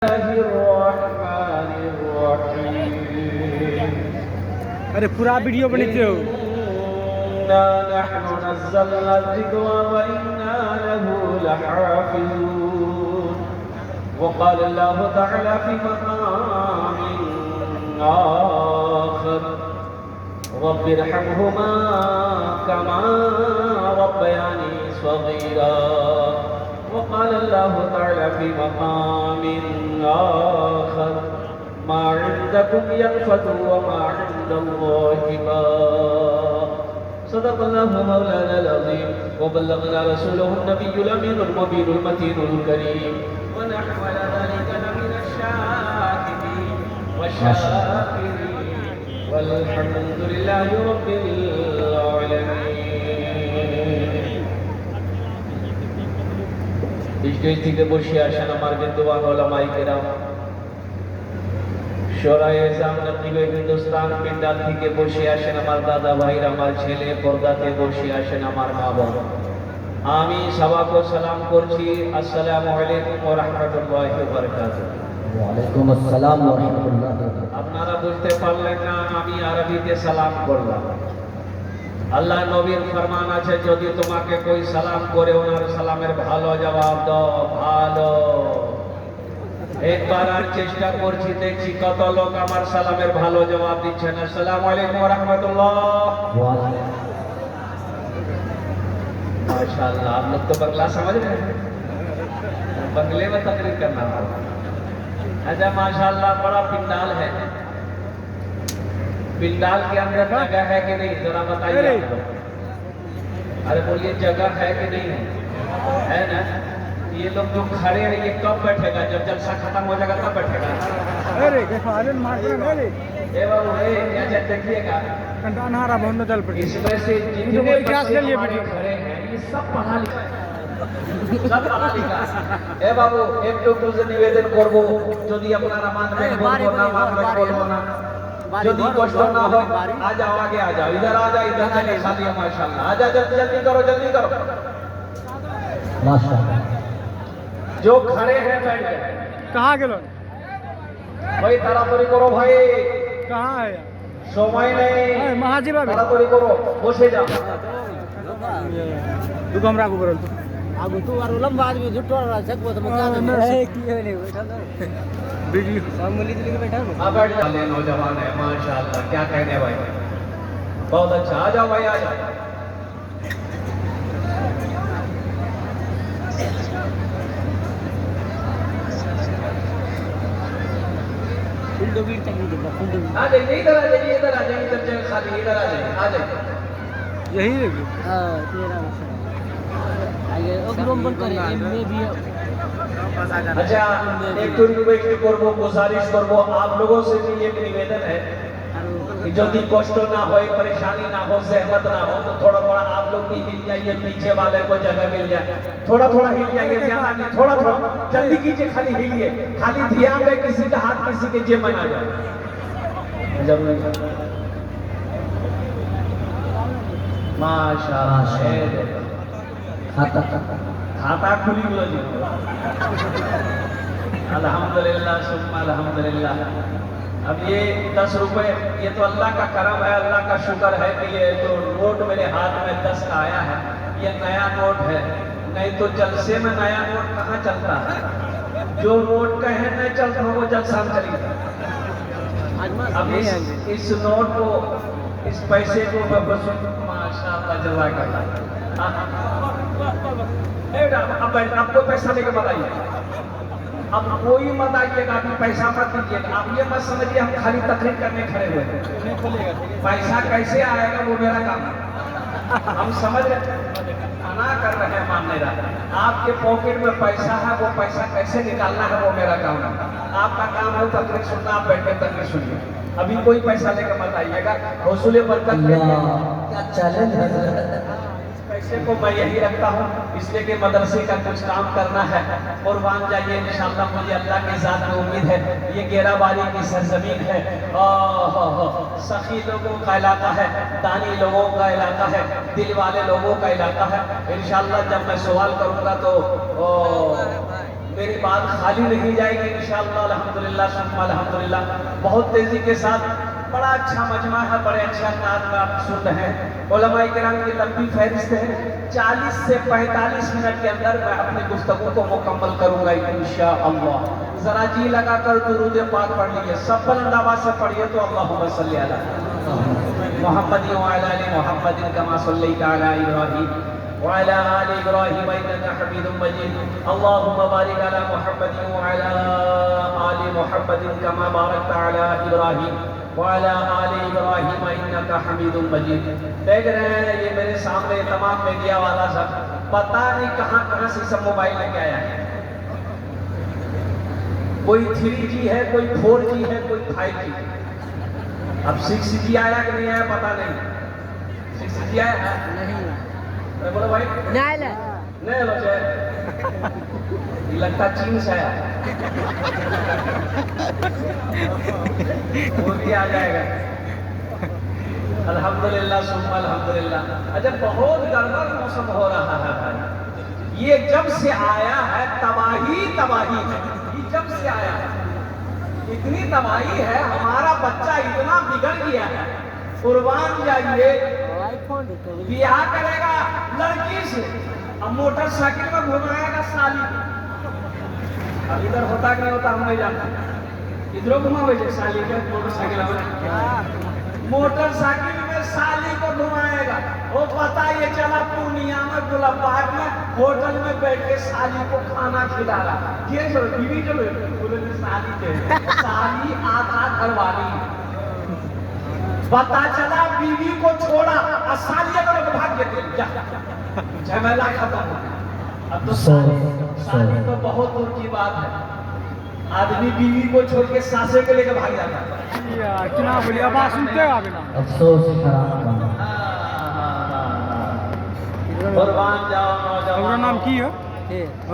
अरे पूरा वीडियो बनते हो। नहनु नज़्ज़लना ज़िक्र व इन्ना लहु लहाफ़िज़ून। वक़ाल अल्लाहु तआला फ़ी मक़ामिन आख़र रब्बिरहमहुमा कमा रब्बयानी सग़ीरा। वक़ाल अल्लाहु तआला फ़ी मक़ामिन आख़र मा इंदकुम यनफ़दु व मा इंदल्लाहि बाक़। सदक़ल्लाहु मौलाना अज़ीम व बल्लगना रसूलुहु नबियुल अमीनुल मुबीनुल मतीनुल करीम व नहनु अला ज़ालिका लमिनश शाहिदीन वश्शाकिरीन वल्हम्दुलिल्लाहि रब्बिल आलमीन। स्टेज থেকে বসে আসেন আমার বিদ্বান ওলামায়ে কেরাম, শোরায়ে জামনাত থেকে হিন্দুস্তান পিন্ডার থেকে বসে আসেন আমার দাদা ভাইরা, আমার ছেলে পর্দাতে বসে আসেন আমার মা বাবা। আমি সবাইকে সালাম করছি, আসসালামু আলাইকুম ওয়া রাহমাতুল্লাহি ওয়া বারাকাতুহু। ওয়া আলাইকুম আসসালাম ওয়া রাহমাতুল্লাহি ওয়া বারাকাতুহু। আপনারা বুঝতে পারলেন না আমি আরবিতে সালাম করলাম। আল্লাহ নবীর ফরমান আছে, যদি তোমাকে কোই সালাম করে ওনার সালামের ভালো জবাব দাও। ভালো একবার আর চেষ্টা করছি, দেখছি কত লোক আমার সালামের ভালো জবাব দিচ্ছেন। আসসালামু আলাইকুম ওয়া রাহমাতুল্লাহ। माशाअल्लाह, आप लोग तो बंगला समझ रहे हैं, बंगले में तकरीर करना होगा। अच्छा माशाअल्लाह, बड़ा पिंडाल है। पिंडाल के अंदर जगह है कि नहीं, जरा बताइए आप लोग। अरे बोलिए जगह है कि नहीं है ना? ये लोग जो खड़े हैं ये कब बैठेगा? जब जलसा खत्म हो जाएगा तब बैठेगा। अरे ए बाबू ये देखिएगा, इसमें से जितने बच्चे हमारे खड़े हैं ये सब पढ़ा लिखा है, सब पढ़ा लिखा है। ए बाबू একটু से निवेदन করব, যদি আপনারা মানবেন বলবো, না মানবেন বলবো না। যদি কষ্ট না হয় आ जाओ, आगे आ जाओ, इधर आ जाओ, इधर चले खाली है माशाअल्लाह। आ जाओ, जल्दी करो, जल्दी करो। माशाअल्लाह। जो खड़े हैं बैठ जाए। कहाँ गेलो? भाई ताড়াতাড়ি করো ভাই, कहाँ है সময় নেই, महाजी बाबू তাড়াতাড়ি করো, বসে যাও। तू कमरा को बोल आगु तू और लंबा आदमी झुट्टो रहा है को तो मजा नहीं है की है नहीं बैठा ना वीडियो फैमिली लेके बैठा हो। अब बैठ जाओ, नौजवान है माशाअल्लाह, क्या कहने भाई, बहुत अच्छा। आ जाओ भाई, आ जाओ। फुल बीट तक नहीं दिखा फुल आ जाइए, इधर आ जाइए, इधर आ जाइए, इधर जगह खाली, इधर आ जाइए, आ जाइए। यही है। हां तेरा आगे ओके बंद करे में भी। अच्छा एक रिक्वेस्ट করব, गुजारिश করব, आप लोगों से भी एक निवेदन है कि यदि कष्ट ना हो, परेशानी ना हो, सहमत ना हो, तो थोड़ा थोड़ा आप लोग भी हिल जाइए, पीछे वाले को जगह मिल जाए। थोड़ा थोड़ा हिल जाइए, ज्यादा नहीं, थोड़ा थोड़ा जल्दी कीजिए, खाली हिलिए, खाली ध्यान में किसी का हाथ किसी के जेब में ना जाए। माशाअल्लाह, खाता खुली गलो जी। अल्हम्दुलिल्लाह सुम्मा अल्हम्दुलिल्लाह। अब ये 10 रुपए, ये तो अल्लाह का करम है, अल्लाह का शुक्र है कि ये जो नोट मेरे हाथ में 10 का आया है, ये नया नोट है। नहीं तो जलसे में नया नोट कहाँ चलता है? जो नोट का है नहीं चलता वो जलसा में चलेगा। अब इस नोट को, इस पैसे को माशाअल्लाह जज़ाकल्लाह। अब आपको पैसा लेके मत आइए, अब कोई मत आइएगा, अभी पैसा मत दीजिएगा। आप ये मत समझिए हम खाली तकरीर करने खड़े हुए हैं। पैसा कैसे आएगा वो मेरा काम है, हम समझ रहे मना कर रहे हैं, मान नहीं रहा। आपके पॉकेट में पैसा है, वो पैसा कैसे निकालना है वो मेरा काम है। आपका काम है तकरीर सुनना, आप बैठ के तकरीर सुनिए। अभी कोई पैसा लेकर मत आइएगा। रसूल बरकत क्या चैलेंज है। पैसे को मैं यही रखता हूँ इसलिए कि मदरसे का कुछ काम करना है। कुर्बान जाइए इंशाअल्लाह, मुझे अल्लाह की ज़ात में उम्मीद है। ये गेराबारी की सरजमीन है, सखी लोगों का इलाका है, दानी लोगों का इलाका है, दिल वाले लोगों का इलाका है। इंशाअल्लाह जब मैं सवाल करूँगा तो मेरी बात खाली नहीं जाएगी इंशाअल्लाह। अल्हम्दुलिल्लाह सुम्मा अल्हम्दुलिल्लाह। बहुत तेजी के साथ बड़ा अच्छा मजमा है, बड़े अच्छे अंदाज में आप सुन रहे हैं। उलमाए किराम की लंबी फहरिस्त है, 40 से 45 मिनट के अंदर मैं अपनी गुफ्तगू को मुकम्मल करूंगा इंशाअल्लाह। जरा जी लगाकर दुरूद पाक पढ़ लीजिए, सब बुलंद आवाज से पढ़िए तो अल्लाहुम्मा सल्ली अला मुहम्मद व अला आलि मुहम्मद कमा सल्लैता अला इब्राहीम व अला आलि इब्राहीम इन्नका हमीदुम मजीद। अल्लाहुम्मा बारिक अला मुहम्मद व अला आलि मुहम्मद कमा बारकता अला इब्राहीम व अला आलि इब्राहीम इन्नका हमीदुम मजीद। देख रहे हैं ये मेरे सामने तमाम मीडिया वाला सब पता नहीं कहां से सब मोबाइल लेके आया है। कोई 3G है, कोई 4G है, कोई 5G। अब 6G आया कि नहीं आया पता नहीं। 6G आया है नहीं? बोलो भाई नहीं लो चाहे लगता चीन से आया वो भी आ जाएगा। अल्हम्दुलिल्लाह सुम्मा अल्हम्दुलिल्लाह। अच्छा बहुत गड़बड़ मौसम हो रहा है भाई। ये जब से आया है तबाही तबाही है। ये जब से आया है इतनी तबाही है, हमारा बच्चा इतना बिगड़ गया है। कुर्बान जाइए, ब्याह करेगा लड़की से, अब मोटरसाइकिल में घुमाएगा साली। अब इधर होता कि नहीं होता हम नहीं जानते। इधरों घुमावे साली के मोटरसाइकिल में साली को घुमाएगा। वो पता ये चला पूर्णिया में गुलाबाग में होटल में बैठ के साली को खाना खिला रहा। ये जो बीवी जो बोले साली के साली आधा घरवाली। पता चला बीवी को छोड़ा और साली को भाग गए, झमेला खत्म हो गया। अब तो साली तो बहुत दूर की बात है। आदमी बीवी को छोड़ के सासे को लेकर भाग जाता है। क्या बोलिए आवाज सुनते हो आप ना? अफसोस खराब कुर्बान जाओ मेरा नाम की है?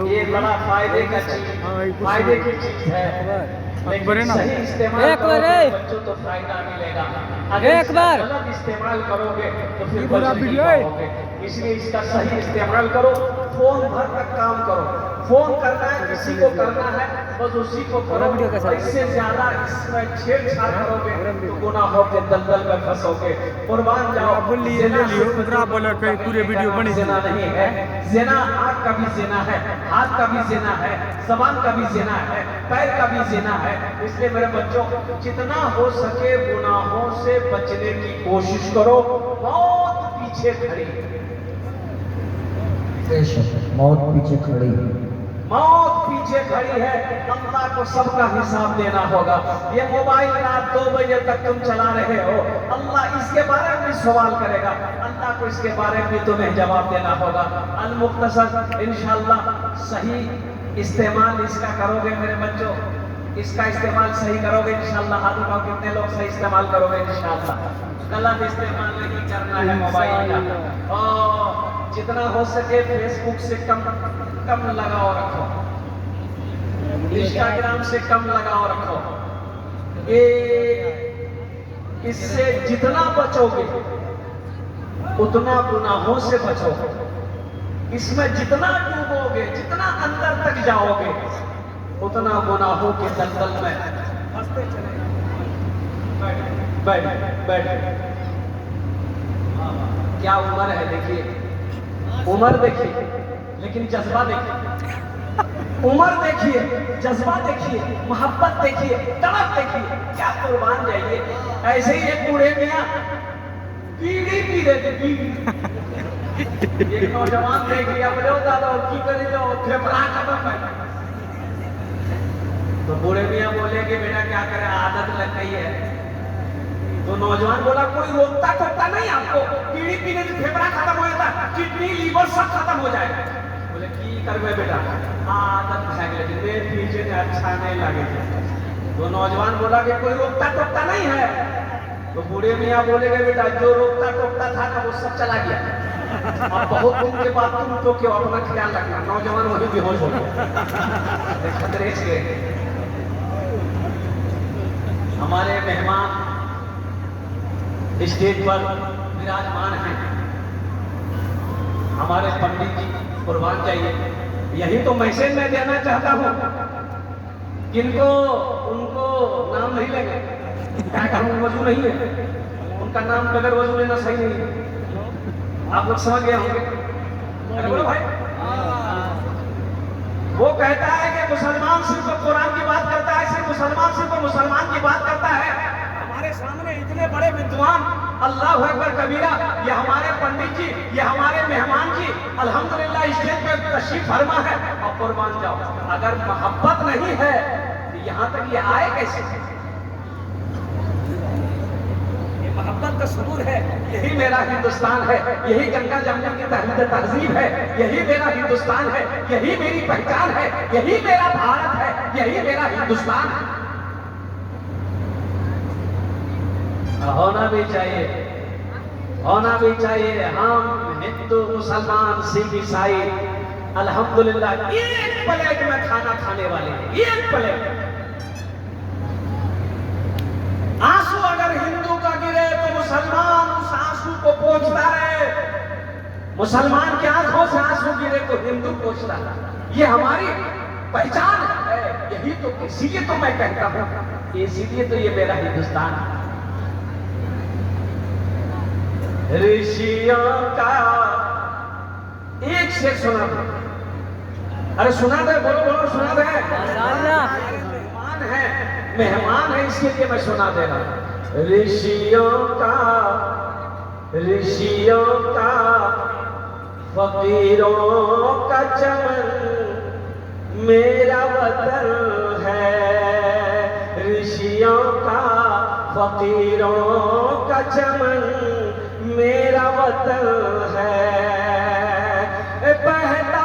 ये बड़ा फायदे का चीज, फायदे की चीज है, लेकिन सही इस्तेमाल करोगे बच्चों तो फायदा मिलेगा। अगर गलत इस्तेमाल करोगे तो फिर पाओगे। इसलिए इसका सही इस्तेमाल करो। फोन भर तक काम करो। फोन करना है किसी को करना है बस उसी को करो। इससे ज्यादा इसमें छेड़छाड़ करोगे तो गुनाहों के दलदल में फंसोगे। कुर्बान जाओ। पूरे वीडियो बनी ज़िना नहीं है। ज़िना आँख का भी ज़िना है, हाथ का भी ज़िना है, ज़बान का भी ज़िना है, पैर का भी ज़िना है। इसलिए मेरे बच्चों जितना हो सके गुनाहों से बचने की कोशिश करो। बहुत पीछे खड़ी मौत पीछे खड़ी, मौत पीछे खड़ी है। अल्लाह को सबका हिसाब देना होगा। ये मोबाइल रात 2 बजे तक तुम चला रहे हो, अल्लाह इसके बारे में भी सवाल करेगा। अल्लाह को इसके बारे में तुम्हें जवाब देना होगा। अल मुख्तसर इंशाअल्लाह सही इस्तेमाल इसका करोगे मेरे बच्चों, इसका इस्तेमाल सही करोगे इंशाअल्लाह। हाथ उठाओ कितने लोग सही इस्तेमाल करोगे इंशाअल्लाह। गलत इस्तेमाल नहीं करना है मोबाइल का। और जितना हो सके फेसबुक से कम लगाओ रखो, इंस्टाग्राम से कम लगाओ रखो। ये इससे जितना बचोगे उतना गुनाहों से बचोगे। इसमें जितना डूबोगे, जितना अंदर तक जाओगे उतना गुनाहों के दलदल में फंसते चले। बैठ क्या उम्र है देखिए, उम्र देखिए लेकिन जज्बा देखिए। उम्र देखिए, जज्बा देखिए, मोहब्बत देखिए, तड़प देखिए। क्या कुर्बान जाइए। ऐसे ही एक बूढ़े मियां बीड़ी पी रहे थे, बीड़ी। एक नौजवान देख लिया, बोले दादा की करे जो फेफड़ा खत्म है। तो बूढ़े मियां बोले कि बेटा क्या करे, आदत लग गई है। तो नौजवान बोला कोई रोकता टोकता नहीं आपको? बीड़ी पीने से फेफड़ा खत्म हो जाता, किडनी लीवर सब खत्म हो जाएगा। बोले की करवे बेटा, आदत है लेकिन मेरे पीछे अच्छा नहीं लगे। तो नौजवान बोला कि कोई रोकता टोकता नहीं है? तो बूढ़े मियाँ बोले बेटा जो रोकता टोकता था ना वो सब चला गया। अब बहुत दिन के बाद तुम तो क्यों, अपना ख्याल रखना। नौजवान वही बेहोश हो गए खतरे से। हमारे मेहमान स्टेज पर विराजमान हैं, हमारे पंडित जी कुर्बान जाइए। यही तो मैसेज मैं देना चाहता हूँ। किनको उनको नाम नहीं लेंगे, क्या कहूँ, वजू नहीं है उनका नाम, बगैर वजू लेना सही नहीं है। आप लोग समझ गए होंगे। अरे बोलो भाई। वो कहता है कि मुसलमान सिर्फ कुरान की बात करता है, सिर्फ मुसलमान सिर्फ मुसलमान की बात करता है। हमारे सामने इतने बड़े विद्वान, अल्लाह अकबर कबीरा, ये हमारे पंडित जी, ये हमारे मेहमान जी अल्हम्दुलिल्लाह स्टेज पे तशरीफ फरमा है। और कुर्बान जाओ, अगर मोहब्बत नहीं है तो यहाँ तक ये आए कैसे? ये मोहब्बत का सबूत है। यही मेरा हिंदुस्तान है, यही गंगा जमुना की तहजीब है, यही मेरा हिंदुस्तान है, यही मेरी पहचान है, यही मेरा भारत है, यही मेरा हिंदुस्तान है। होना भी चाहिए, होना भी चाहिए। हम हिंदू, मुसलमान, सिख, ईसाई अल्हम्दुलिल्लाह एक प्लेट में खाना खाने वाले हैं, एक प्लेट। आंसू अगर हिंदू का गिरे तो मुसलमान उस आंसू को पोंछता है। मुसलमान की आंखों से आंसू गिरे तो हिंदू पोंछता है। ये हमारी पहचान है। यही तो, इसीलिए तो मैं कहता हूं, इसीलिए तो ये मेरा हिंदुस्तान है। ऋषियों का एक से सुना दे। अरे सुना दे, बोलो बोलो, सुना दे। मेहमान है, मेहमान है, इसके लिए मैं सुना दे रहा हूं। ऋषियों का फकीरों का चमन मेरा वतन है। ऋषियों का फकीरों का चमन मेरा वतन है। बहता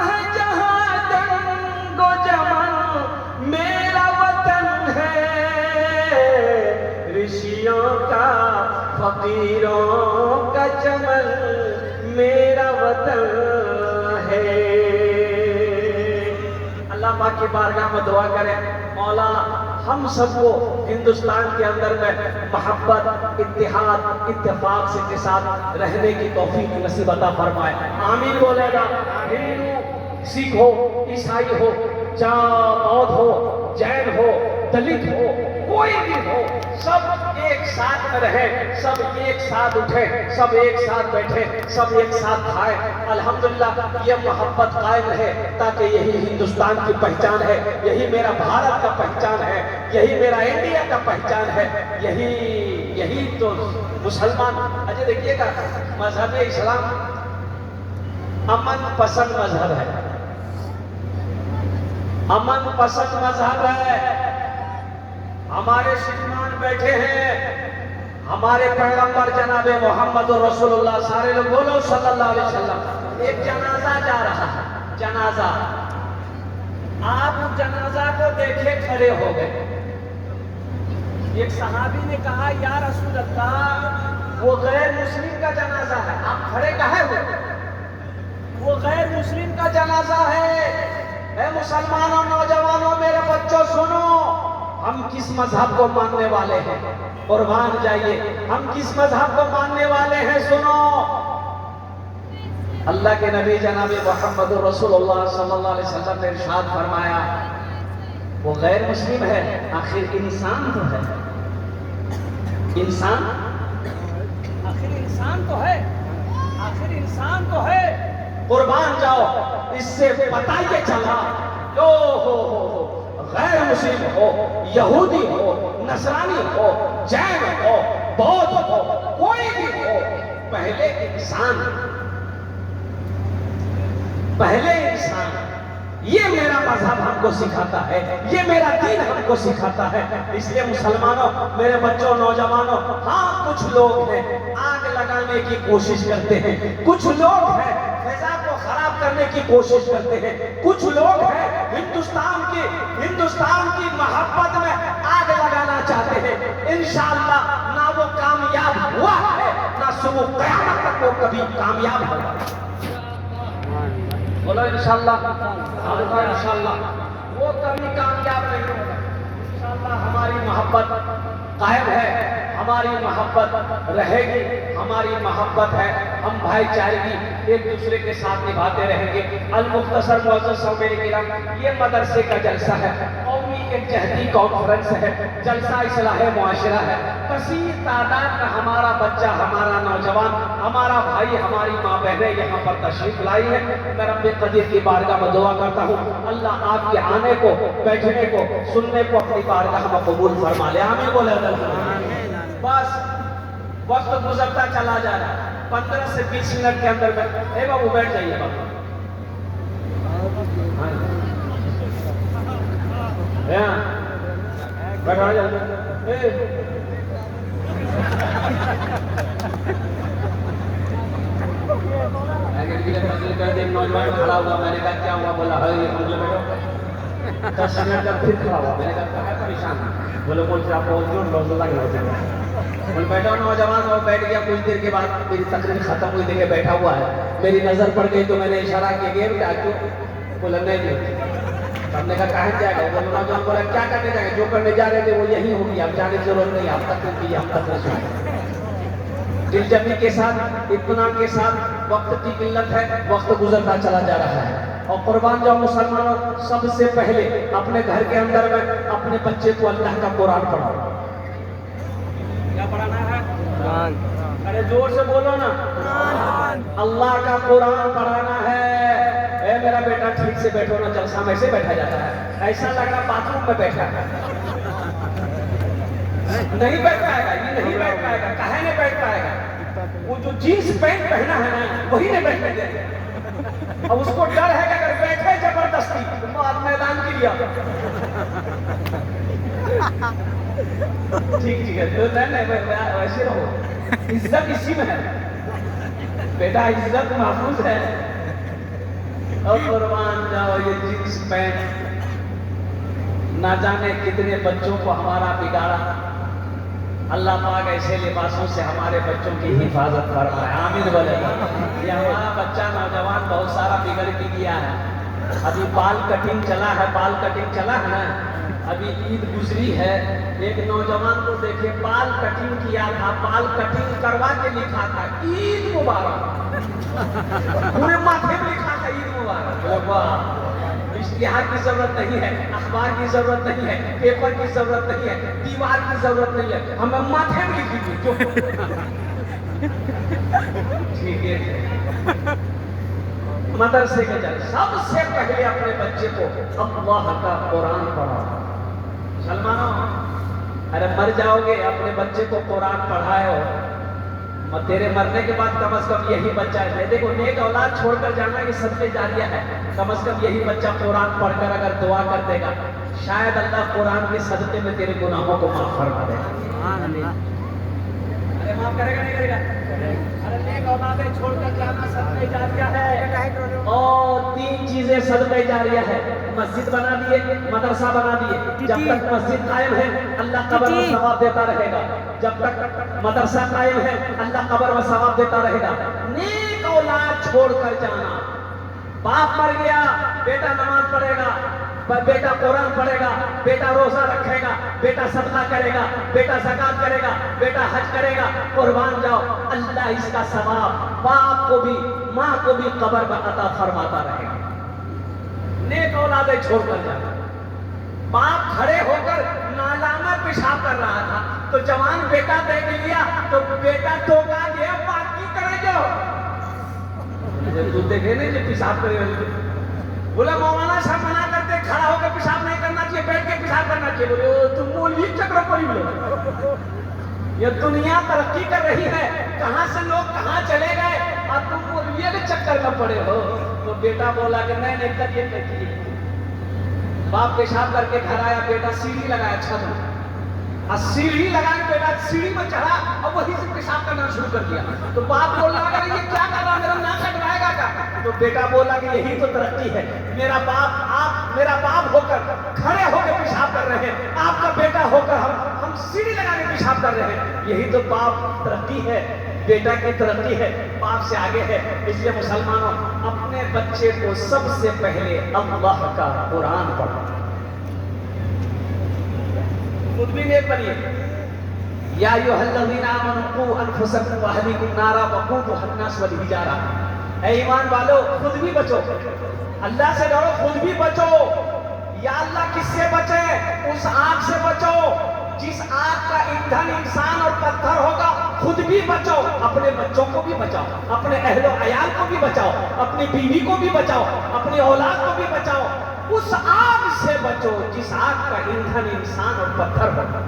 है जहां जंगो जमन मेरा वतन है। ऋषियों का फकीरों का चमन मेरा वतन है। अल्लाह पाक की बारगाह में दुआ करें, मौला हम सबको हिंदुस्तान के अंदर में मोहब्बत, इत्तेहाद, इत्तेफाक के साथ रहने की तौफीक नसीब अता फरमाए। आमीन बोलेगा। हिंदू, सिख हो, ईसाई हो, चाहे बौद्ध हो, जैन हो, दलित हो, कोई भी हो, सब एक साथ में रहे, सब एक साथ उठे, सब एक साथ बैठे, सब एक साथ खाए। अल्हम्दुलिल्लाह ये मोहब्बत कायम रहे, ताकि यही हिंदुस्तान की पहचान है, यही मेरा भारत का पहचान है, यही मेरा इंडिया का पहचान है। यही तो मुसलमान। अजय देखिएगा, मजहब इस्लाम अमन पसंद मजहब है, अमन पसंद मजहब है। हमारे श्रीमान बैठे हैं, हमारे पैगंबर जनाबे मोहम्मद रसूलुल्लाह, सारे लोग बोलो सल्लल्लाहु अलैहि वसल्लम। एक जनाजा जा रहा है, जनाजा। आप जनाजा को देखे खड़े हो गए। एक सहाबी ने कहा, या रसूल अल्लाह, वो गैर मुस्लिम का जनाजा है, आप खड़े काहे हुए? वो गैर मुस्लिम का जनाजा है। ऐ मुसलमानों, नौजवानों, मेरे बच्चों सुनो, हम किस मजहब को मानने वाले हैं? कुर्बान जाइए, हम किस मजहब को मानने वाले हैं? सुनो, अल्लाह के नबी जनाब मोहम्मद रसूलुल्लाह सल्लल्लाहु अलैहि वसल्लम ने इरशाद फरमाया, वो गैर मुस्लिम है, आखिर इंसान तो है, इंसान, आखिर इंसान तो है, आखिर इंसान तो है। कुर्बान जाओ, इससे पता ये चला, जो हो गैर मुस्लिम हो, यहूदी हो, नसरानी हो, जैन हो, बौद्ध हो, कोई भी हो, पहले इंसान, पहले इंसान। ये मेरा मजहब हमको सिखाता है, ये मेरा दीन हमको सिखाता है। इसलिए मुसलमानों, मेरे बच्चों, नौजवानों, हाँ कुछ लोग हैं आग लगाने की कोशिश करते हैं, कुछ लोग हैं फैजा को खराब करने की कोशिश करते हैं, कुछ लोग हैं हिंदुस्तान की मोहब्बत में आग लगाना चाहते हैं। इंशाअल्लाह ना वो कामयाब हुआ है, ना सुबह क़यामत तक वो कभी कामयाब होगा। बोलो इंशाअल्लाह, इंशाअल्लाह वो कभी कामयाब नहीं होगा। इंशाअल्लाह हमारी मोहब्बत कायम है, हमारी मोहब्बत रहेगी, हमारी मोहब्बत है। हम भाईचारे की एक दूसरे के साथ निभाते रहेंगे। अल मुख्तसर मुअज़्ज़ज़ सामईन किराम, ये मदरसे का जलसा है, कौमी इत्तेहादी कॉन्फ्रेंस है, जलसा इस्लाह मुआशरा है। कसीर तादाद में हमारा बच्चा, हमारा नौजवान, हमारा भाई, हमारी माँ बहनें यहाँ पर तशरीफ लाई है। मैं रब्बे क़दीर की बारगाह में दुआ करता हूँ, अल्लाह आपके आने को, बैठने को, सुनने को अपनी बारगाह में कबूल फरमा ले। आमीन बोले। बस वक्त गुजरता चला जा रहा है, 15 से 20 मिनट के अंदर में। ए बाबू बैठ जाइए बाबू, बैठा जाइए। नौजवान खड़ा हुआ, मैंने कहा क्या हुआ? बोला है 10 मिनट तक फिर खड़ा हुआ। मैंने कहा परेशान? बोले बोल से आप बहुत जोर रोज लग रहा है। बोल बैठा नौजवान, और बैठ गया। कुछ देर के बाद मेरी तकरीर खत्म हुई, देखे बैठा हुआ है, मेरी नजर पड़ गई तो मैंने इशारा किया गया बेटा क्यों? बोला नहीं। हमने कहा कहाँ जाएगा? बोला नौजवान बोला क्या करने जाएगा? जो करने जा रहे थे वो यही होगी, अब जाने की जरूरत नहीं, आप तक की हम तक नहीं सुने। दिलजमी के साथ, इत्मीनान के साथ, वक्त की किल्लत है, वक्त गुजरता चला जा रहा है। और कुर्बान जाओ मुसलमानों, सबसे पहले अपने घर के अंदर में अपने बच्चे को अल्लाह का कुरान पढ़ाओ। क्या पढ़ाना है? कुरान। अरे जोर से बोलो ना, अल्लाह का कुरान पढ़ाना है। ए मेरा बेटा ठीक से बैठो ना, जलसा में ऐसे बैठा जाता है, ऐसा लग रहा बाथरूम में बैठा है। नहीं बैठ पाएगा, ये नहीं बैठ पाएगा। काहे नहीं बैठ पाएगा? वो जो जीन्स पैंट पहना है ना, वही नहीं बैठने देंगे। अब उसको डर है कि अगर बैठे जबरदस्ती तो आप मैदान के लिए ठीक है तो नहीं वैसे रहो, इज्जत इसी में है बेटा, इज्जत महफूज है। और कुर्बान जाओ, ये जीन्स पैंट ना जाने कितने बच्चों को हमारा बिगाड़ा। अल्लाह पाक ऐसे लिबासों से हमारे बच्चों की हिफाजत फरमाए। आमीन बोले। ये हमारा बच्चा नौजवान बहुत सारा बिगड़ भी गया है। अभी बाल कटिंग चला है, बाल कटिंग चला है ना, अभी ईद गुजरी है, एक नौजवान को देखे बाल कटिंग किया था, बाल कटिंग करवा के लिखा था ईद मुबारक, पूरे माथे में लिखा था ईद मुबारक। इश्तिहार की जरूरत नहीं है, अखबार की जरूरत नहीं है, पेपर की जरूरत नहीं है, दीवार की जरूरत नहीं है, हमें माथे में लिखी थी जो ठीक है। मदरसे के जल सबसे पहले अपने बच्चे को अल्लाह का कुरान पढ़ाओ। मुसलमानों, अरे मर जाओगे, अपने बच्चे को कुरान पढ़ाए हो, तेरे मरने के बाद कम से कम यही बच्चा है। देखो नेक औलाद छोड़कर जाना ये सबसे जारिया है, कम से कम यही बच्चा कुरान पढ़कर अगर दुआ कर देगा, शायद अल्लाह कुरान के सदक़े में तेरे गुनाहों को माफ फरमा देगा। अरे माफ करेगा नहीं करेगा? अरे नेक औलादें छोड़कर जाना सदक़े जारिया है। और 3 चीजें सदक़े जारिया है। मस्जिद बना दिए, मदरसा बना दिए, जब तक मस्जिद कायम है अल्लाह कब्र में सवाब देता रहेगा, जब तक मदरसा कायम है अल्लाह कब्र में सवाब देता रहेगा। नेक औलाद छोड़कर जाना, बाप मर गया, बेटा नमाज पढ़ेगा, बेटा कुरान पढ़ेगा, बेटा रोजा रखेगा, बेटा सदका करेगा, बेटा ज़कात करेगा, बेटा हज करेगा, कुर्बान जाओ, अल्लाह इसका सवाब बाप को भी माँ को भी कब्र में अता फरमाता रहेगा। नेक औलादें छोड़कर जाना। बाप खड़े होकर नाला में पेशाब कर रहा था तो जवान बेटा देख लिया तो बेटा टोका गया, बाकी करे जो तू देखे नहीं जो पेशाब करे, बोला मौलाना साहब मना करते खड़ा होकर पेशाब नहीं करना चाहिए, बैठ के पेशाब करना चाहिए। बोले तुम बोलिए चक्र पड़ी बोलो, ये दुनिया तरक्की कर रही है, कहां से लोग कहां चले गए और तुम बोलिए के चक्कर में पड़े हो। तो बेटा बोला कि नहीं करिए। बाप पेशाब करके घर आया, बेटा सीढ़ी लगाया छत में, और सीढ़ी लगा के बेटा सीढ़ी में चढ़ा और वहीं से पेशाब करना शुरू कर दिया। तो बाप बोल रहा है ये क्या कर रहा, मेरा नाक कटवाएगा क्या? तो बेटा बोला कि यही तो तरक्की है, मेरा बाप होकर खड़े होकर पेशाब कर रहे हैं, आपका बेटा होकर हम सीढ़ी लगा के पेशाब कर रहे हैं, यही तो बाप तरक्की है, बेटा की तरक्की है, बाप से आगे है। इसलिए मुसलमानों, अपने बच्चे को सबसे पहले अल्लाह का कुरान पढ़ो। खुद भी नेक बनिए। या अय्युहल्लज़ीना आमनू क़ू अनफुसकुम व अहलीकुम नारा वक़ूदुहा अन्नास वल हिजारा। ऐ ईमान वालों, खुद भी बचो, अल्लाह से डरो, खुद भी बचो। या अल्लाह किससे बचे? उस आग से बचो जिस आग का ईंधन इंसान और पत्थर होगा। खुद भी बचो, अपने बच्चों को भी बचाओ, अपने अहलो अयाल को भी बचाओ, अपनी बीवी को भी बचाओ, अपनी औलाद को भी बचाओ। उस आग से बचो जिस आग का ईंधन इंसान और पत्थर होगा।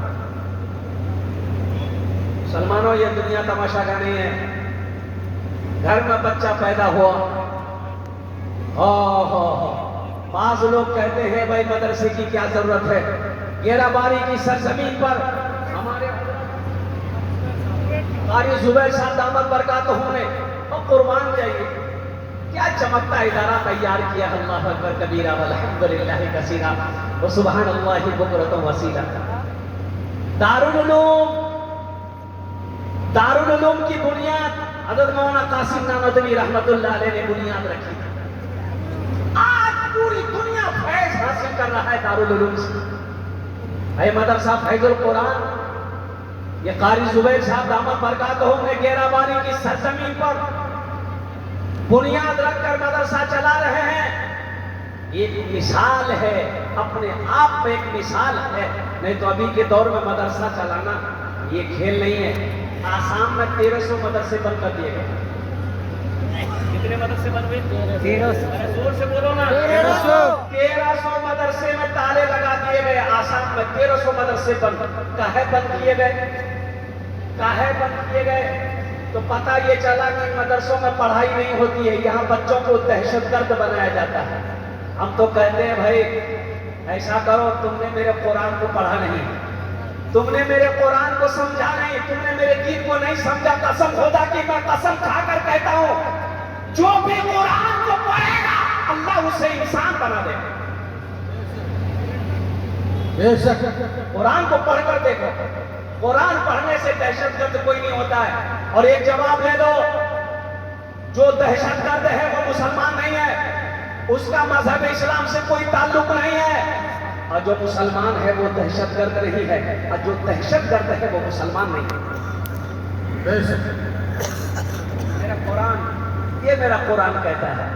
मुसलमानों, ये दुनिया तमाशा का नहीं है। घर में बच्चा पैदा हुआ, बाज लोग कहते हैं भाई मदरसे की क्या जरूरत है। गेराबारी की सरजमीन पर हमारे कारी जुबैर साहब दामद बरकातहू ने और कुर्बान जाइए क्या चमकता इदारा तैयार किया। अल्लाह अकबर कबीरा वल्हम्दुलिल्लाह कसीरा व सुबहानल्लाहि बुकरतन वसीला। दारुल उलूम की बुनियाद हज़रत मौलाना कासिम नानवी रहमतुल्लाह अलैह ने बुनियाद रखी। आज पूरी दुनिया फैज हासिल कर रहा है दारुल उलूम से। है मदरसा फैजुल कुरान, ये कारी जुबैर साहब दामद बरकातहू ने गेराबारी की सरजमीन पर बुनियाद रखकर मदरसा चला रहे हैं। एक मिसाल है, अपने आप में एक मिसाल है। नहीं तो अभी के दौर में मदरसा चलाना ये खेल नहीं है। आसाम में 1300 मदरसे बंद कर दिए गए। कितने मदरसे बंद हुए? 1300। जोर से बोलो ना। 1300 मदरसे में ताले लगा दिए गए। आसाम में 1300 मदरसे बंद। काहे बंद किए गए? काहे बंद किए गए? तो पता ये चला कि मदरसों में पढ़ाई नहीं होती है, यहाँ बच्चों को दहशतगर्द बनाया जाता है। हम तो कहते हैं भाई ऐसा करो, तुमने मेरे कुरान को पढ़ा नहीं, तुमने मेरे कुरान को समझा नहीं, तुमने मेरे दीन को नहीं समझा। कसम खुदा की मैं कसम खाकर कहता हूं, जो भी कुरान को पढ़ेगा अल्लाह उसे इंसान बना देगा। कुरान को पढ़कर देखो, कुरान पढ़ने से दहशतगर्द कोई नहीं होता है। और एक जवाब ले दो, जो दहशतगर्द है वो मुसलमान नहीं है, उसका मजहब इस्लाम से कोई ताल्लुक नहीं है। और जो मुसलमान है वो दहशतगर्द नहीं है, और जो दहशतगर्द है वो मुसलमान नहीं है। मेरा कुरान, ये मेरा कुरान कहता है।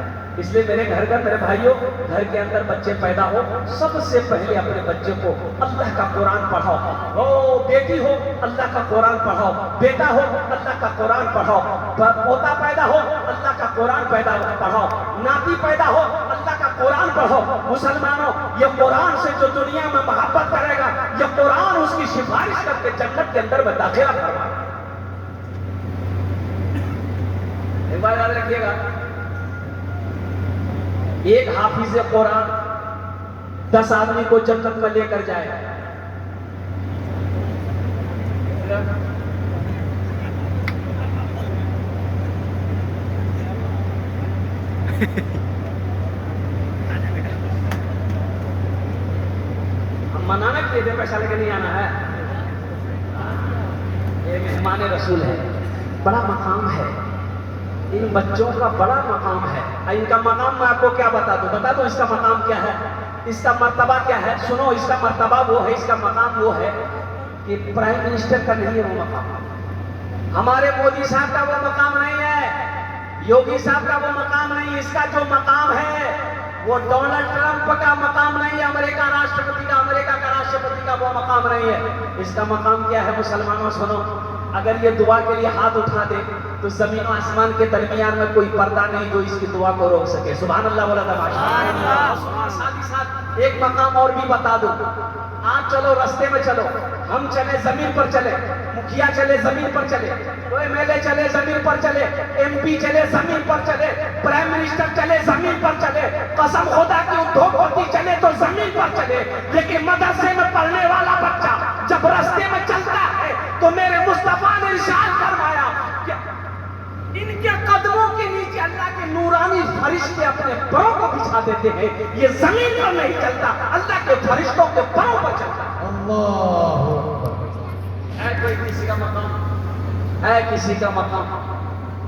इसलिए मेरे मेरे भाइयों, घर के अंदर बच्चे पैदा हो, सबसे पहले अपने बच्चे को अल्लाह का कुरान पढ़ाओ। ओ बेटी हो, अल्लाह का कुरान पढ़ाओ। बेटा हो, अल्लाह का कुरान पढ़ाओ। पोता पैदा हो, अल्लाह का कुरान पढ़ाओ। नाती पैदा हो, अल्लाह का कुरान पढ़ो। मुसलमानों, ये कुरान से जो दुनिया में मोहब्बत करेगा, ये कुरान उसकी सिफारिश करके जन्नत के अंदर में दाखिला करवाएगा। एक बार याद रखिएगा, एक हाफिज कुरान 10 आदमी को जन्नत में लेकर जाए। हम मनाना के लिए पैसा लेकर नहीं आना है। ये मेहमान रसूल है, बड़ा मकाम है। इन बच्चों का बड़ा मकाम है। इनका मकाम मैं आपको क्या बता दूं इसका मकाम क्या है, इसका मर्तबा क्या है। सुनो, इसका मर्तबा वो है, इसका मकाम वो है कि प्राइम मिनिस्टर का नहीं है वो मकाम, हमारे मोदी साहब का वो मकाम नहीं है, योगी साहब का वो मकाम नहीं। इसका जो मकाम है वो डोनाल्ड ट्रंप का मकाम नहीं है, अमेरिका का राष्ट्रपति का वो मकाम नहीं है। इसका मकाम क्या है मुसलमानों? सुनो, अगर ये दुआ के लिए हाथ उठा दे तो जमीन और आसमान के दरमियान में कोई पर्दा नहीं जो इसकी दुआ को रोक सके। सुभान अल्लाह बोला था। साथ ही साथ एक मकाम और भी बता दूं। आज चलो, रास्ते में चलो, हम चले जमीन पर चले, मुखिया चले जमीन पर चले, तो एमएलए चले जमीन पर चले, एमपी चले जमीन पर चले, प्राइम मिनिस्टर चले जमीन पर चले, कसम खुदा की उद्योगपति चले तो जमीन पर चले। लेकिन मदरसे में पढ़ने वाला बच्चा जब रास्ते में चलता है तो मेरे मुस्तफा ने इरशाद फरमाया कि इनके कदमों के नीचे अल्लाह के नूरानी फरिश्ते अपने पैरों को बिछा देते हैं। ये जमीन पर नहीं चलता, अल्लाह के फरिश्तों के पैरों पर चलता है। है कोई किसी का मकाम? है किसी का मकाम?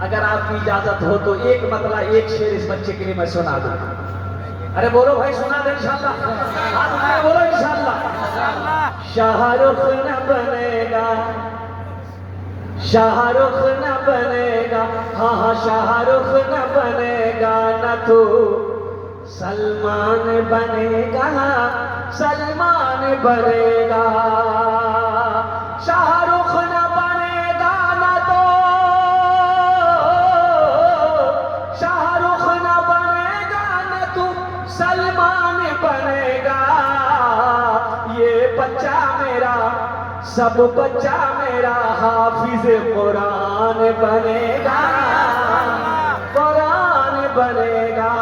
अगर आपकी इजाजत हो तो एक मतला, एक शेर इस बच्चे के लिए मैं सुना दूं। अरे बोलो भाई, सुना दे इंशाल्लाह। हाथ उठाए बोलो इंशाल्लाह। शाहरुख न बनेगा, शाहरुख न बनेगा, हाँ हाँ शाहरुख न बनेगा न तो सलमान बनेगा, सलमान बनेगा। शाहरुख न बनेगा न तो शाहरुख न बनेगा न तो सलमान बनेगा। ये बच्चा मेरा, सब बच्चा मेरा हाफिज कुरान बनेगा, कुरान बनेगा।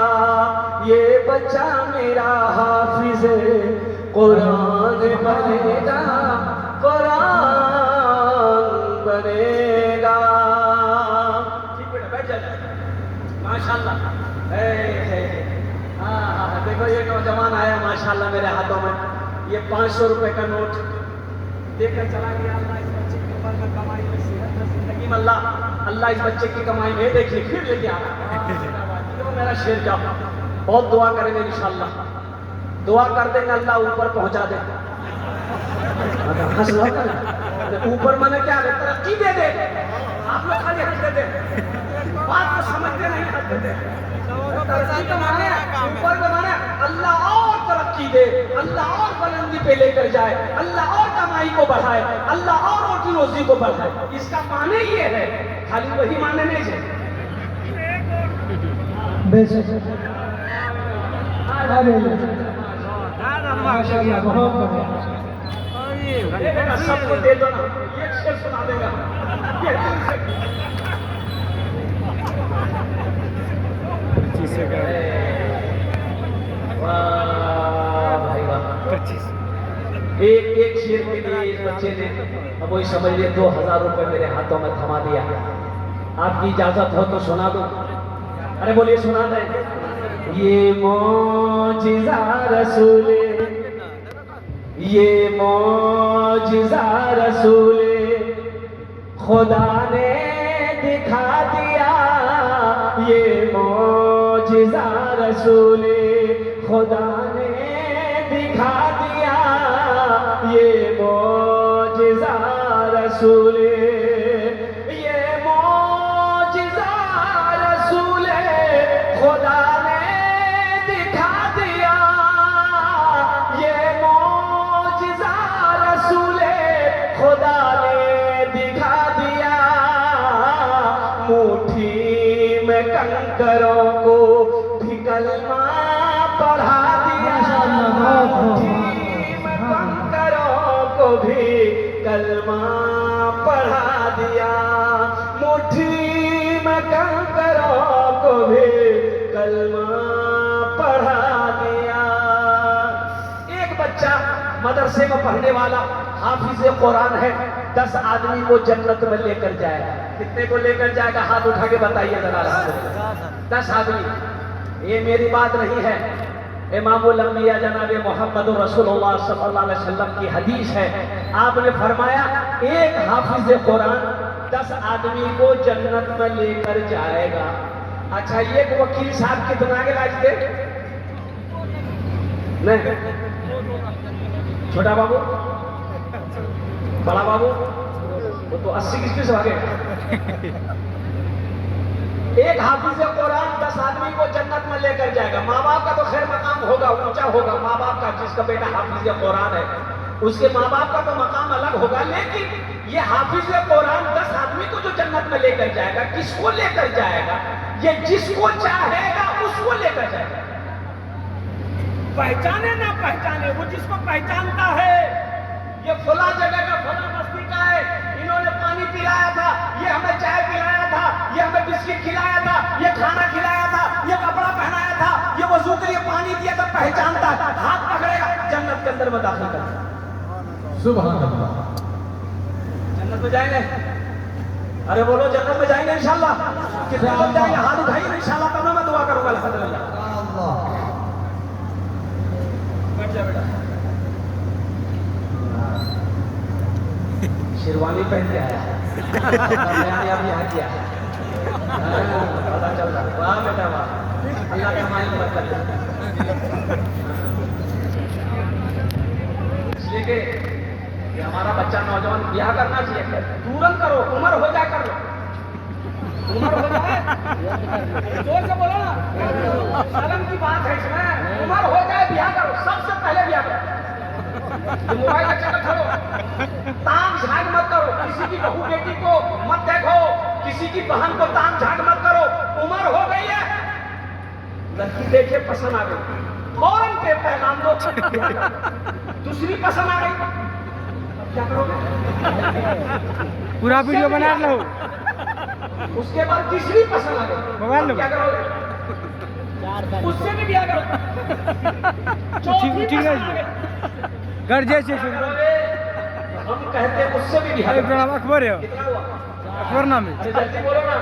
ये बच्चा मेरा हाफिज कुरान बनेगा, कुरान बनेगा। ठीक बेटा बैठ जा, माशाल्लाह। हाँ देखो ये नौजवान आया माशाल्लाह मेरे हाथों में, ये 500 रुपए का नोट देकर चला गया। अल्लाह इस बच्चे की उम्र में कमाई में, सेहत में, जिंदगी में अल्लाह इस बच्चे की कमाई में देखिए फिर लेके आ रहा। मेरा शेर का बहुत दुआ करेंगे इंशाल्लाह, दुआ कर देंगे अल्लाह ऊपर पहुंचा दे। हंस लो ऊपर मैंने क्या दे, तरक्की दे दे। आप लोग खाली हंस देते, बात को समझते नहीं, हंस देते। तरक्की कमाने ऊपर कमाने, अल्लाह और तरक्की दे, अल्लाह और बुलंदी पे लेकर जाए, अल्लाह और कमाई को बढ़ाए, अल्लाह और रोटी रोजी को बढ़ाए। इसका माने ये है, खाली वही माने नहीं है। माशाल्लाह बहुत बढ़िया। सबको दे दो ना, ये शेर सुना देगा। एक शेर के लिए इस बच्चे ने, अब वही समझ लिए 2000 रुपए मेरे हाथों में थमा दिया। आपकी इजाजत हो तो सुना दो। अरे बोलिए सुना दे। ये मौजिज़ा रसूले, ये मौजिज़ा रसूले खुदा ने दिखा दिया। ये मौजिज़ा रसूले खुदा ने दिखा दिया। ये मौजिज़ा रसूले, ये मौजिज़ा रसूले खुदा ने दिखा दिया। ये मौजिज़ा रसूले खुदा ने दिखा दिया। मुट्ठी में कंकरों को भी कलमा पढ़ा दिया। मुट्ठी में कंकरों को भी कलमा पढ़ा दिया। मुट्ठी में कंकरों को भी कलमा पढ़ा दिया। एक बच्चा मदरसे में पढ़ने वाला हाफिज कुरान है, 10 आदमी को जन्नत में लेकर जाएगा। कितने को लेकर जाएगा? हाथ उठा के बताइए जरा। 10 आदमी। ये मेरी बात नहीं है, इमामुल अंबिया जनाब मोहम्मद रसूलुल्लाह सल्लल्लाहु अलैहि वसल्लम की हदीस है। आपने फरमाया एक हाफिज कुरान 10 आदमी को जन्नत में लेकर जाएगा। अच्छा, एक वकील साहब कितना के लायक थे? नहीं, छोटा बाबू, बड़ा बाबू, वो तो 80 से भागे। एक हाफिज कुरान 10 आदमी को जन्नत में लेकर जाएगा। माँ बाप का तो खैर मकाम होगा, ऊंचा होगा माँ बाप का। जिसका बेटा हाफिज कुरान है उसके माँ बाप का तो मकाम अलग होगा, लेकिन ये हाफिज कुरान 10 आदमी को जो जन्नत में लेकर जाएगा, किसको लेकर जाएगा? ये जिसको चाहेगा उसको लेकर जाएगा। पहचाने ना पहचाने, वो जिसको पहचानता है, ये फला जगह का, फला बस्ती का है, इन्होंने पानी पिलाया था, ये हमें चाय पिलाया था, ये हमें बिस्किट खिलाया था, ये खाना खिलाया था, ये कपड़ा पहनाया था, ये वजू के लिए पानी दिया था। पहचानता है, हाथ पकड़ेगा, जन्नत के अंदर में दाखिल कर। सुभान अल्लाह। जन्नत में जाएंगे? अरे बोलो जन्नत में जाएंगे इंशाल्लाह। कितने लोग जाएंगे? हाथ उठाइए इंशाल्लाह, तब मैं दुआ करूंगा। अल्हम्दुलिल्लाह। बैठ जा बेटा। शेरवानी पहन के आया, मैंने अभी यहाँ किया, पता चल रहा। वाह बेटा वाह, अल्लाह का माइल बरकत। इसलिए कि कि हमारा बच्चा नौजवान ब्याह करना चाहिए, तुरंत करो, उम्र हो जाए कर लो, उम्र हो जाए, जोर से बोलो ना, शर्म की बात है इसमें, उम्र हो जाए ब्याह करो, सबसे पहले ब्याह करो, मोबाइल अच्छा मत करो, ताम झाग मत करो, किसी की बहू बेटी को मत देखो, किसी की बहन को ताम झाग मत करो, उम्र हो गई है, लड़की देखे पसंद आ गई, फौरन पे पैगाम दो, दूसरी पसंद आ गई, अब क्या करोगे? पूरा वीडियो बना लो, उसके बाद तीसरी पसंद आ गई, मोबाइल लो, क्या करोगे? उससे भी ब्याह करो, चौथी ठीक है पसंद आ जी। गई, गर्जे से क्या करोगे? हम कहते हैं उससे भी ब्याह करो। नाम अकबर है, कितना हुआ? अकबर नाम है, अरे जल्दी बोलो ना।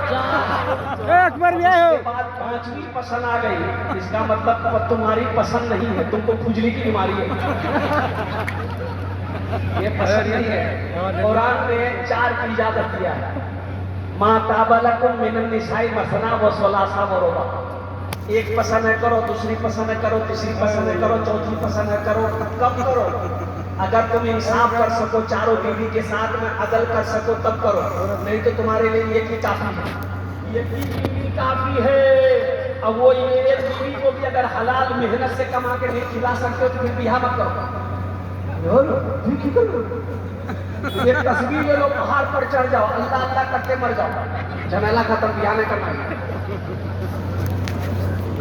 अकबर भी आए हो। उसके बाद पांचवी पसंद आ गई, इसका मतलब तुम्हारी पसंद नहीं है, तुमको खुजली की बीमारी है, ये पसंद नहीं है। कुरान ने 4 की इजाजत दिया है, माँ ताबलकुम मिनन निसाई मसना व सुलासा व रुबा, एक पसंद है करो, दूसरी पसंद है करो, तीसरी पसंद है करो, चौथी पसंद है करो, कब करो? अगर तुम इंसाफ कर सको, चारों बीवी के साथ में अदल कर सको तब करो, नहीं तो तुम्हारे लिए एक ही काफी है, एक ही बीवी काफी है। अब वो एक बीवी को भी अगर हलाल मेहनत से कमा के नहीं खिला सकते हो तो फिर बिहा मत करो, एक तस्वीर ले लो, पहाड़ पर चढ़ जाओ, अल्लाह अल्लाह करके मर जाओ, झमेला खत्म, बिहा नहीं करना।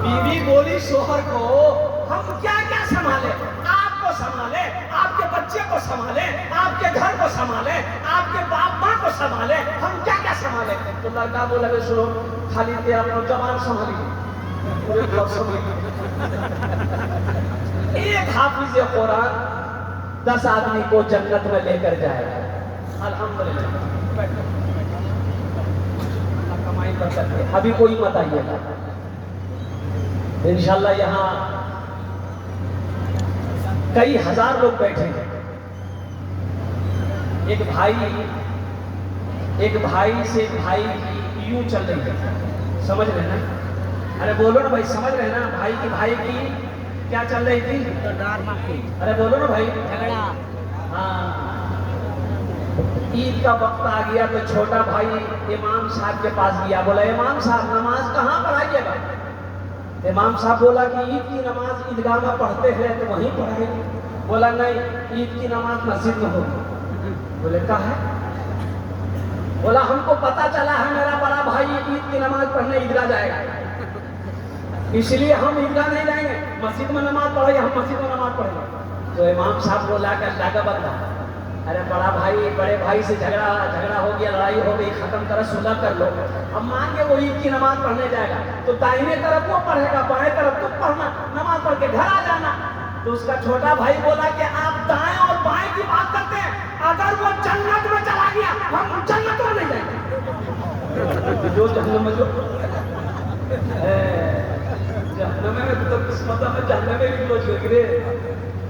बीवी बोली शोहर को, हम क्या क्या संभाले, आपको संभाले, आपके बच्चे को संभाले, आपके घर को संभाले, आपके बाप माँ को संभाले, हम क्या क्या संभाले? तो लड़का बोला कि सुनो, खाली तेरा अपना जवान संभालिए, पूरे ब्लॉक संभालिए। एक हाफिज कुरान 10 आदमी को जन्नत में लेकर जाएगा, अल्हम्दुलिल्लाह। कमाई कर सकते, अभी कोई मत आइएगा, इंशाल्लाह यहाँ कई हजार लोग बैठे हैं। एक भाई से एक भाई की यूं चल रही है, समझ रहे ना? अरे बोलो ना भाई, समझ रहे ना? भाई की क्या चल रही थी? अरे बोलो ना भाई, झगड़ा। हाँ, ईद का वक्त आ गया तो छोटा भाई इमाम साहब के पास गया, बोला इमाम साहब नमाज कहाँ पढ़ाइएगा? इमाम साहब बोला कि ईद की नमाज ईदगाह में पढ़ते हैं तो वहीं पढ़ाएंगे। बोला नहीं, ईद की नमाज मस्जिद में होगी। बोले कहा है? बोला हमको पता चला है मेरा बड़ा भाई ईद की नमाज पढ़ने ईदगाह जाएगा, इसलिए हम ईदगाह नहीं जाएंगे, मस्जिद में नमाज पढ़ेंगे, हम मस्जिद में नमाज पढ़ेंगे। तो इमाम साहब बोला कि अल्लाह का बंदा, अरे बड़ा भाई बड़े भाई से झगड़ा हो गया, लड़ाई हो गई, खत्म करो, सुलह कर लो। अब मान के वो ईद की नमाज पढ़ने जाएगा तो दाहिने तरफ वो पढ़ेगा, बाएं तरफ तुम पढ़ना, नमाज पढ़ के घर आ जाना। तो उसका छोटा भाई बोला कि आप दाएं और बाएं की बात करते हैं, अगर वो जन्नत में चला गया हम जन्नत में नहीं जाएंगे। जो जन्नत में जो जहन्नम में तो किस्मत में जहन्नम में भी लोग गिरे,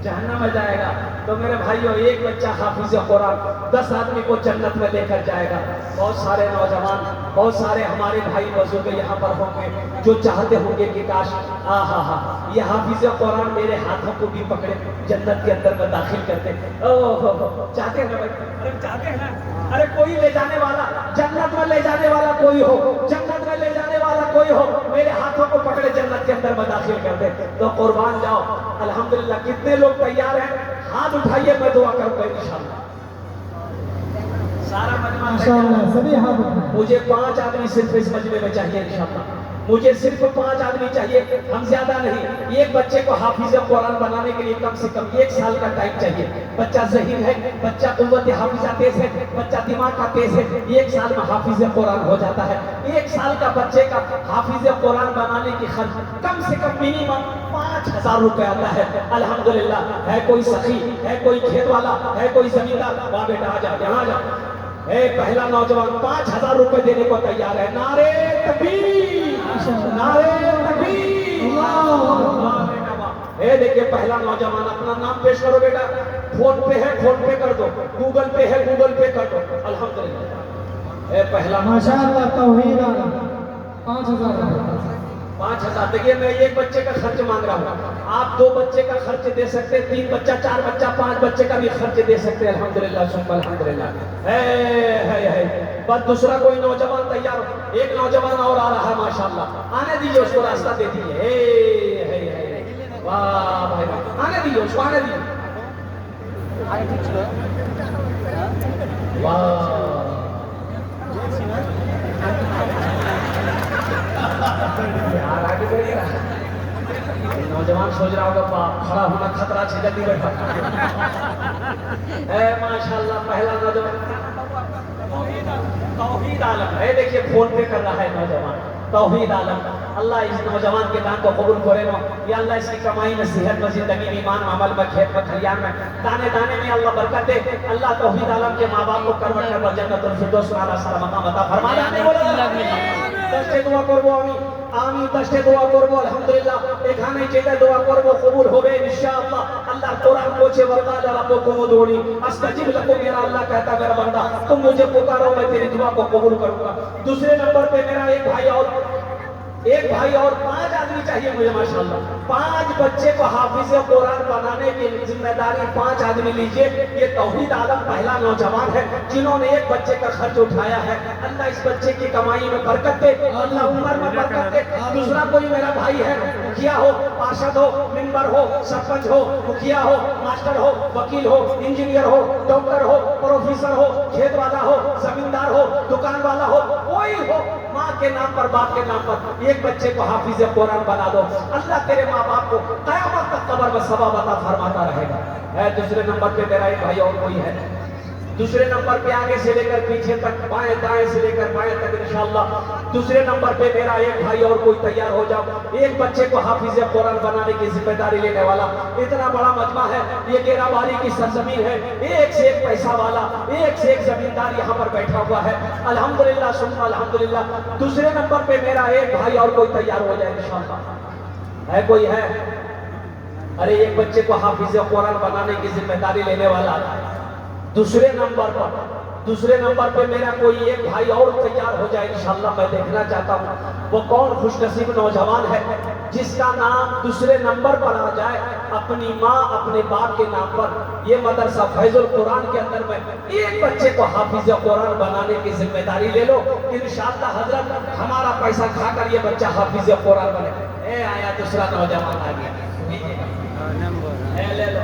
जहन्नम में जाएगा। तो मेरे भाइयों, एक बच्चा हाफिज कुरान 10 आदमी को जन्नत में लेकर जाएगा। बहुत सारे नौजवान, बहुत सारे हमारे भाई बुजुर्ग यहाँ पर होंगे जो चाहते होंगे कि काश ये हाफिज कुरान मेरे हाथों को भी पकड़े, जन्नत के अंदर में दाखिल करते। ओहो, चाहते हैं ना भाई? अरे चाहते हैं ना? अरे कोई ले जाने वाला, जन्नत में ले जाने वाला कोई हो, जन्नत में ले जाने वाला कोई हो, मेरे हाथों को पकड़े जन्नत के अंदर में दाखिल कर दे। तो कुर्बान जाओ। अल्हम्दुलिल्लाह, कितने लोग तैयार हैं? हाथ उठाइए, मैं दुआ करूंगा इंशाअल्लाह। सारा मजमा सभी हाथ मुझे 5 आदमी सिर्फ इस मजमे में चाहिए इंशाअल्लाह, मुझे सिर्फ 5 आदमी चाहिए, हम ज्यादा नहीं। एक बच्चे को हाफिज कुरान बनाने के लिए कम से कम 1 साल का टाइम चाहिए। बच्चा ज़हीन है, बच्चा कुव्वत हाफिजा तेज है, बच्चा दिमाग का तेज है, 1 साल में हाफिज कुरान हो जाता है। 1 साल का बच्चे का हाफिज कुरान बनाने की खर्च कम से कम मिनिमम 5000 रुपए आता है। अल्हम्दुलिल्लाह, है कोई सखी, है कोई खेत वाला, है कोई जमींदार, वाह बेटा आ जाओ, यहाँ आ जाओ। पहला नौजवान 5000 रुपए देने को तैयार है। नारे तकबीर, नारे तकबीर। देखिए पहला नौजवान, अपना नाम पेश करो बेटा। फोन पे है, फोन पे कर दो, गूगल पे है, गूगल पे कर दो। अल्हम्दुलिल्लाह, पहला माशाअल्लाह, तौहीद 5000। 5000। देखिए मैं एक बच्चे का खर्च मांग रहा हूँ, आप 2 बच्चे का खर्च दे सकते हैं, 3 बच्चा, 4 बच्चा, 5 बच्चे का भी खर्च दे सकते हैं। अल्हम्दुलिल्लाह सुम्मा अल्हम्दुलिल्लाह। है बस दूसरा कोई नौजवान तैयार हो, एक नौजवान और आ रहा है माशाल्लाह, आने दीजिए उसको, रास्ता दे दीजिए। वाह भाई वाह, आने दीजिए उसको, आने दीजिए। वाह यार आगे बढ़िएगा। नौजवान सोच रहा होगा बाप खड़ा होना खतरा है, जल्दी बैठा। माशाल्लाह पहला नौजवान तौहीद आलम है, देखिए फोन पे कर रहा है नौजवान तौहीद आलम। अल्लाह इस नौजवान के दान को कबूल करे नो, या अल्लाह इसकी कमाई में, सेहत में, जिंदगी में, ईमान, अमल में, खेत में, खलियान में, दाने दाने में अल्लाह बरकत दे। अल्लाह तौहीद आलम के माँ बाप को करवट कर जन्नतुल फिरदौस वाला सारा मकाम अता फरमा दे। दस्ते दुआ করব আমি দশে দোয়া করব আলহামদুলিল্লাহ। এখানে যেটা দোয়া করব কবুল হবে ইনশাআল্লাহ। আল্লাহ কোরআন বলছে ওয়াকাল রাব্বুকুম উদউনি আস্তাজিব লাকুম, मेरा अल्लाह कहता है मेरा बंदा तुम मुझे पुकारो मैं तेरी दुआ को कबूल करूंगा। दूसरे नंबर पे मेरा एक भाई और 5 आदमी चाहिए मुझे माशाल्लाह। 5 बच्चे को हाफिज कुरान बनाने की जिम्मेदारी 5 आदमी लीजिए। ये तौहीद आलम पहला नौजवान है जिन्होंने एक बच्चे का खर्च उठाया है। अल्लाह इस बच्चे की कमाई में बरकत दे, अल्लाह उम्र में बरकत दे। दूसरा कोई मेरा भाई है, मुखिया हो, पार्षद हो, मेंबर हो, सरपंच हो, मुखिया हो, मास्टर हो, वकील हो, इंजीनियर हो, डॉक्टर हो, प्रोफेसर हो, खेत वाला हो, जमींदार हो, दुकान वाला हो, कोई हो, माँ के नाम पर, बाप के नाम पर एक बच्चे को हाफिज कुरान बना दो। अल्लाह तेरे माँ बाप को क़यामत तक कब्र में सवाब अता फरमाता रहेगा। दूसरे नंबर पे मेरा एक भाई और कोई है। दूसरे नंबर पे आगे से लेकर पीछे तक, बाएं दाएं से लेकर बाएं तक इंशाअल्लाह। दूसरे नंबर पे मेरा एक भाई और कोई तैयार हो जाओ। एक बच्चे को हाफिज कुरान बनाने की जिम्मेदारी लेने वाला इतना बड़ा मजमा है। ये गेराबारी की सरजमीन है, एक से एक पैसा वाला, एक से एक जमींदार यहाँ पर बैठा हुआ है। अल्हम्दुलिल्लाह सुम्मा अल्हम्दुलिल्लाह। दूसरे नंबर पे मेरा एक भाई और कोई तैयार हो जाए इंशाअल्लाह। है कोई है? अरे एक बच्चे को हाफिज कुरान बनाने की जिम्मेदारी लेने वाला। दूसरे नंबर पे मेरा कोई एक भाई और तैयार हो जाए इंशाअल्लाह। मैं देखना चाहता हूँ वो कौन खुशनसीब नौजवान है जिसका नाम दूसरे नंबर पर आ जाए, अपनी माँ अपने बाप के नाम पर। ये मदरसा फैजुल कुरान के अंदर में एक बच्चे को हाफिज कुरान बनाने की जिम्मेदारी ले लो इंशाअल्लाह। हजरत हमारा पैसा खाकर ये बच्चा हाफिज कुरान बने। आया दूसरा नौजवान आ गया, ले लो।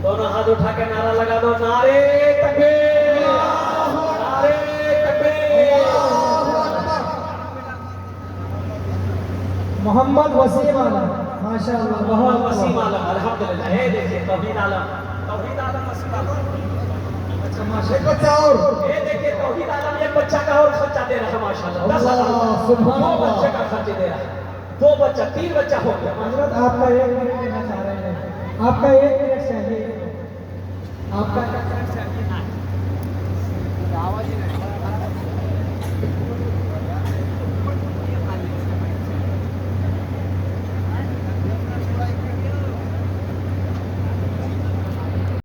दोनों हाथ उठा के नारा लगा दो, नारे तकबीर, नारे तकबीर। मोहम्मद वसीम आलम माशाअल्लाह, मोहम्मद वसीम आलम अल्हम्दुलिल्लाह। है देखिए तौहीद आलम वसीम आलम। अच्छा माशाअल्लाह। ये देखिए तौहीद आलम एक बच्चा का और खर्चा दे रहा है माशाअल्लाह। 10,000 2 बच्चे का खर्च दे रहा है। 2 बच्चा 3 बच्चा हो गया। हजरत आपका 1 मिनट देना चाह रहे हैं, आपका 1 मिनट चाहिए आपका।